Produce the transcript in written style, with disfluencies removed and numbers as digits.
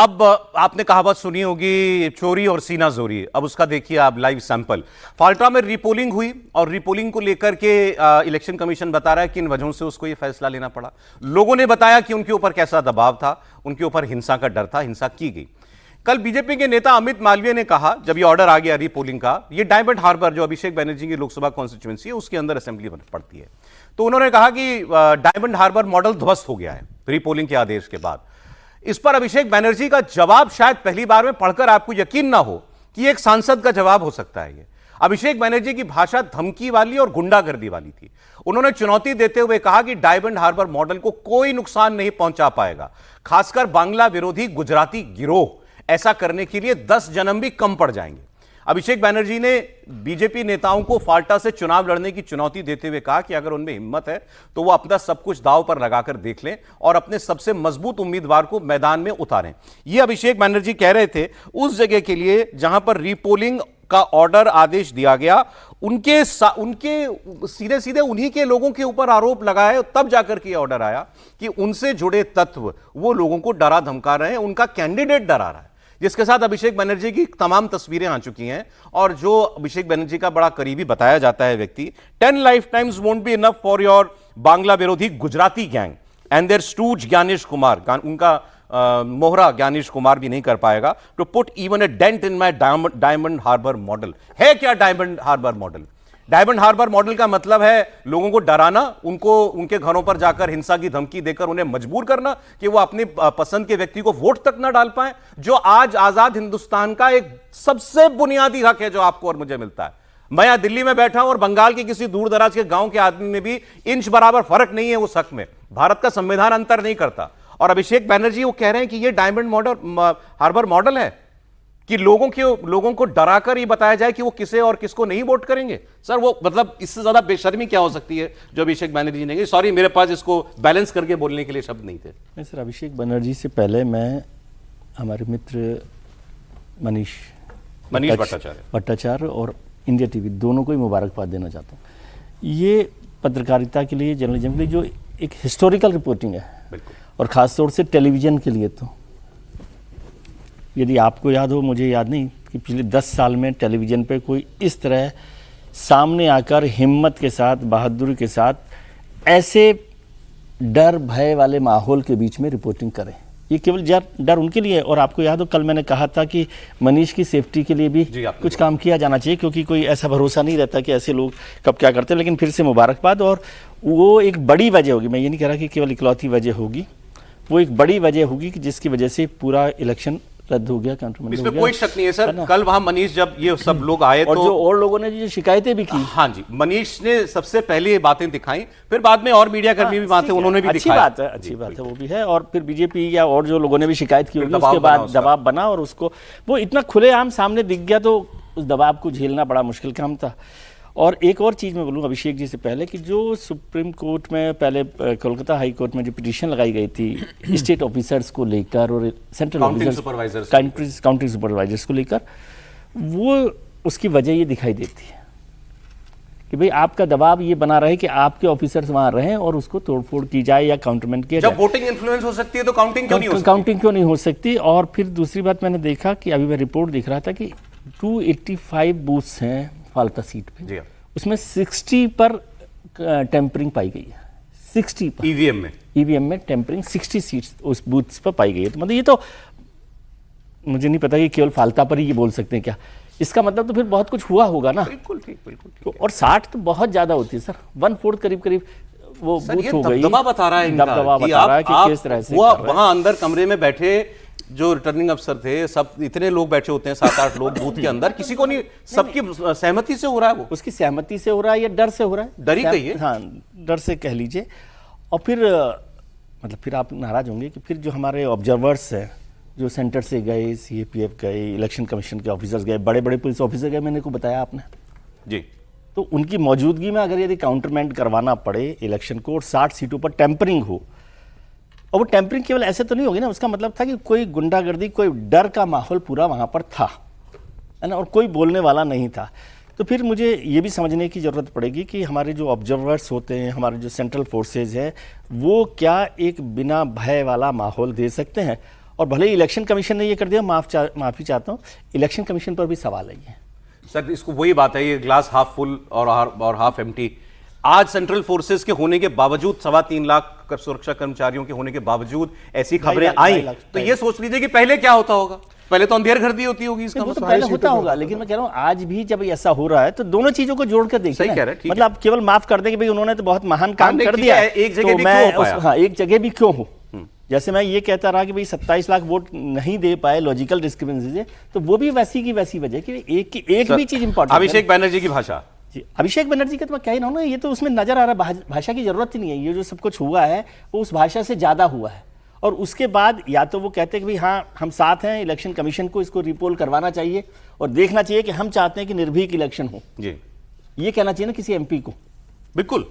अब आपने कहावत सुनी होगी, चोरी और सीना जोरी। अब उसका देखिए आप लाइव सैंपल। फाल्टा में रीपोलिंग हुई और रीपोलिंग को लेकर के इलेक्शन कमीशन बता रहा है कि इन वजहों से उसको ये फैसला लेना पड़ा। लोगों ने बताया कि उनके ऊपर कैसा दबाव था, उनके ऊपर हिंसा का डर था, हिंसा की गई। कल बीजेपी के नेता अमित मालवीय ने कहा, जब ये ऑर्डर आ गया रीपोलिंग का, ये डायमंड हार्बर जो अभिषेक बनर्जी की लोकसभा कॉन्स्टिट्यूएंसी है उसके अंदर असेंबली पड़ती है, तो उन्होंने कहा कि डायमंड हार्बर मॉडल ध्वस्त हो गया है रीपोलिंग के आदेश के बाद। इस पर अभिषेक बनर्जी का जवाब शायद पहली बार में पढ़कर आपको यकीन ना हो कि एक सांसद का जवाब हो सकता है ये। अभिषेक बनर्जी की भाषा धमकी वाली और गुंडागर्दी वाली थी। उन्होंने चुनौती देते हुए कहा कि डायमंड हार्बर मॉडल को कोई नुकसान नहीं पहुंचा पाएगा, खासकर बांग्ला विरोधी गुजराती गिरोह ऐसा करने के लिए 10 जन्म भी कम पड़ जाएंगे। अभिषेक बनर्जी ने बीजेपी नेताओं को फाल्टा से चुनाव लड़ने की चुनौती देते हुए कहा कि अगर उनमें हिम्मत है तो वो अपना सब कुछ दांव पर लगाकर देख लें और अपने सबसे मजबूत उम्मीदवार को मैदान में उतारें। ये अभिषेक बनर्जी कह रहे थे उस जगह के लिए जहां पर रीपोलिंग का ऑर्डर आदेश दिया गया। उनके सीधे सीधे उन्हीं के लोगों के ऊपर आरोप लगाए, तब जाकर के ऑर्डर आया कि उनसे जुड़े तत्व वो लोगों को डरा धमका रहे हैं, उनका कैंडिडेट डरा रहा है, जिसके साथ अभिषेक बनर्जी की तमाम तस्वीरें आ चुकी हैं। और जो अभिषेक बनर्जी का बड़ा करीबी बताया जाता है व्यक्ति, 10 life times won't be enough for your Bangla विरोधी Gujarati gang and their stooge Gyanesh Kumar, उनका मोहरा ज्ञानेश कुमार भी नहीं कर पाएगा to put even a dent in my Diamond Harbour model. है क्या डायमंड हार्बर मॉडल? डायमंड हार्बर मॉडल का मतलब है लोगों को डराना, उनको उनके घरों पर जाकर हिंसा की धमकी देकर उन्हें मजबूर करना कि वो अपनी पसंद के व्यक्ति को वोट तक ना डाल पाए, जो आज आजाद हिंदुस्तान का एक सबसे बुनियादी हक है जो आपको और मुझे मिलता है। मैं यहां दिल्ली में बैठा हूं और बंगाल के किसी दूर दराज के गांव के आदमी में भी इंच बराबर फर्क नहीं है उस हक में। भारत का संविधान अंतर नहीं करता। और अभिषेक बनर्जी वो कह रहे हैं कि ये डायमंड हार्बर मॉडल है कि लोगों को डराकर ये बताया जाए कि वो किसे और किसको नहीं वोट करेंगे। सर वो मतलब इससे ज्यादा बेशर्मी क्या हो सकती है जो अभिषेक बनर्जी ने? सॉरी, मेरे पास इसको बैलेंस करके बोलने के लिए शब्द नहीं थे। नहीं सर, अभिषेक बनर्जी से पहले मैं हमारे मित्र मनीष भट्टाचार्य और इंडिया टीवी दोनों को ही मुबारकबाद देना चाहता हूँ। ये पत्रकारिता के लिए, जर्नलिज्म के लिए जो एक हिस्टोरिकल रिपोर्टिंग है, और ख़ासतौर से टेलीविज़न के लिए, तो यदि आपको याद हो, मुझे याद नहीं कि पिछले 10 साल में टेलीविज़न पे कोई इस तरह सामने आकर हिम्मत के साथ, बहादुरी के साथ ऐसे डर भय वाले माहौल के बीच में रिपोर्टिंग करें। ये केवल डर उनके लिए है। और आपको याद हो, कल मैंने कहा था कि मनीष की सेफ्टी के लिए भी कुछ काम किया जाना चाहिए, क्योंकि कोई ऐसा भरोसा नहीं रहता कि ऐसे लोग कब क्या करते हैं। लेकिन फिर से मुबारकबाद। और वो एक बड़ी वजह होगी, मैं ये नहीं कह रहा कि केवल इकलौती वजह होगी, वो एक बड़ी वजह होगी कि जिसकी वजह से पूरा इलेक्शन रद्द हो गया, काउंटरमेंट हो गया। इसमें कोई शक नहीं है सर। कल वहां मनीष, जब ये सब लोग आए और तो जो और लोगों ने जो शिकायतें भी की, हाँ जी, मनीष ने सबसे पहले ये बातें दिखाई, फिर बाद में और मीडिया कर्मी भी बातें उन्होंने भी अच्छी बात है, अच्छी बात है, वो भी है। और फिर बीजेपी या और जो लोगों ने भी शिकायत की होगी, उसके बाद दबाव बना और उसको वो इतना खुलेआम सामने दिख गया, तो उस दबाव को झेलना बड़ा मुश्किल काम था। और एक और चीज़ मैं बोलूँ अभिषेक जी से पहले, कि जो सुप्रीम कोर्ट में पहले कोलकाता हाई कोर्ट में जो पिटीशन लगाई गई थी स्टेट ऑफिसर्स को लेकर और सेंट्रल ऑफिसर्स, काउंटी सुपरवाइजर्स को लेकर, वो उसकी वजह ये दिखाई देती है कि भाई आपका दबाव ये बना रहे कि आपके ऑफिसर्स वहाँ रहें और उसको तोड़फोड़ की जाए या काउंटरमेंट किया जाए। जब वोटिंग इन्फ्लुएंस हो सकती है तो काउंटिंग क्यों नहीं हो सकती? और फिर दूसरी बात मैंने देखा कि अभी मैं रिपोर्ट देख रहा था कि 285 बूथ्स हैं फाल्टा सीट पे, उसमें 60 पर टेम्परिंग पाई गई है। 60 पर ईवीएम में टेम्परिंग 60 सीट्स उस बूथ्स पर पाई गई है। तो मतलब ये तो मुझे नहीं पता कि केवल फाल्टा पर ही ये बोल सकते हैं क्या, इसका मतलब तो फिर बहुत कुछ हुआ होगा ना। बिल्कुल ठीक। तो और 60 तो बहुत ज्यादा होती है सर, 1/4 करीब वो बूथ हो गई। दबदबा बता रहा है कि किस तरह से वहां अंदर कमरे में बैठे जो रिटर्निंग अफसर थे, सब इतने लोग बैठे होते हैं, 7-8 लोग बूथ के अंदर, किसी को नहीं, सबकी सहमति से हो रहा है। वो उसकी सहमति से हो रहा है या डर से हो रहा है? डर ही कहिए। हाँ, डर से कह लीजिए। और फिर मतलब फिर आप नाराज होंगे कि फिर जो हमारे ऑब्जर्वर्स हैं, जो सेंटर से गए, सीएपीएफ गए, इलेक्शन कमीशन के ऑफिसर्स गए, बड़े बड़े पुलिस ऑफिसर गए, मैंने को बताया आपने जी, तो उनकी मौजूदगी में अगर यदि काउंटरमेंट करवाना पड़े इलेक्शन को और 60 सीटों पर टेम्परिंग हो, और वो टेम्परिंग केवल ऐसे तो नहीं होगी ना, उसका मतलब था कि कोई गुंडागर्दी, कोई डर का माहौल पूरा वहाँ पर था, है ना, और कोई बोलने वाला नहीं था। तो फिर मुझे ये भी समझने की ज़रूरत पड़ेगी कि हमारे जो ऑब्जर्वर्स होते हैं, हमारे जो सेंट्रल फोर्सेज हैं, वो क्या एक बिना भय वाला माहौल दे सकते हैं? और भले ही इलेक्शन कमीशन ने ये कर दिया, माफी चाहता हूँ, इलेक्शन कमीशन पर भी सवाल है ये। सर इसको वही बात है, ये ग्लास हाफ फुल और हाफ एम्प्टी। आज सेंट्रल फोर्सेस के होने के बावजूद, 3.25 लाख सुरक्षा कर्मचारियों के होने के बावजूद ऐसी खबरें आई, तो ये सोच लीजिए कि पहले क्या होता होगा। पहले तो अंधेर घर दी होती होगी इसका वो तो पहले होता होगा, लेकिन मैं कह रहा हूँ आज भी जब ऐसा हो रहा है तो दोनों चीजों को जोड़कर देखिए। सही कह रहे हैं, मतलब आप केवल माफ कर दें कि भाई उन्होंने तो बहुत महान काम कर दिया है, एक जगह तो भी मैं क्यों हो पाया? हाँ, एक जगह भी क्यों हो। जैसे मैं ये कहता रहा कि भाई 27 लाख वोट नहीं दे पाए लॉजिकल डिस्क्रिपेंसी से, तो वो भी वैसी की वैसी वजह कि एक भी चीज इंपॉर्टेंट। अभिषेक बनर्जी की भाषा, अभिषेक बनर्जी का तो मैं कह ही रहा हूँ ना, ये तो उसमें नजर आ रहा है, भाषा की जरूरत ही नहीं है। ये जो सब कुछ हुआ है वो उस भाषा से ज्यादा हुआ है। और उसके बाद या तो वो कहते हैं कि भाई हाँ हम साथ हैं, इलेक्शन कमीशन को इसको रिपोल करवाना चाहिए और देखना चाहिए कि हम चाहते हैं कि निर्भीक इलेक्शन हो, जी ये कहना चाहिए ना किसी एमपी को। बिल्कुल।